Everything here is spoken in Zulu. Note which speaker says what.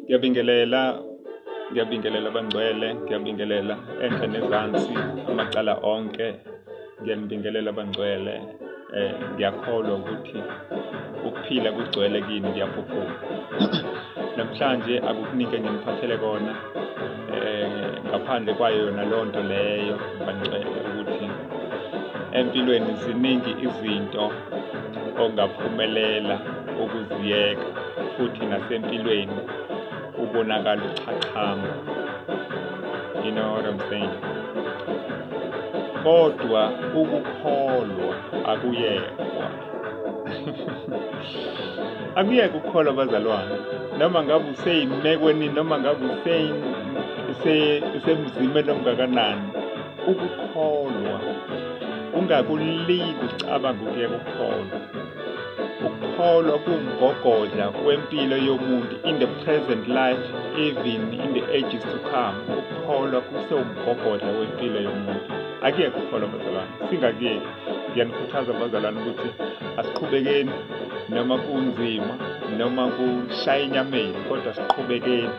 Speaker 1: Ngiyabingelela bangcwele, ngiyabingelela enhle nezansi, amacala onke. Ngiyanibingelela bangcwele. Ngiyakholwa ukuthi ukuphila kugcwele kini kuyaphuphuma. Namhlanje akukunike nginiphathele kona, ngaphandle kwayo yona leyo nto leyo bangcwele, ukuthi empilweni ziningi izinto ongaphumelela ukuziyeka, futhi nasempilweni ubonakala uchachama. You know what I'm saying? Kodwa ukukholwa akuyekwa. Akuyeka ukukholwa bazalwane, noma ngabe useyimekweni, noma ngabe usemzimeni omngakanani. Ukukholwa ungakuliki ucabanga ukuyeka ukukholwa. Ukukholwa kuwumgogodla wempilo yomuntu, in the present life, even in the ages to come. Ukukholwa kusewumgogodla wempilo yomuntu. Akuyeka ukukholwa bazalwane, singakuyeki. Ngiyanikhuthaza bazalwane ukuthi asiqhubekeni, noma kunzima, noma kushaya enyameni, kodwa siqhubekeni.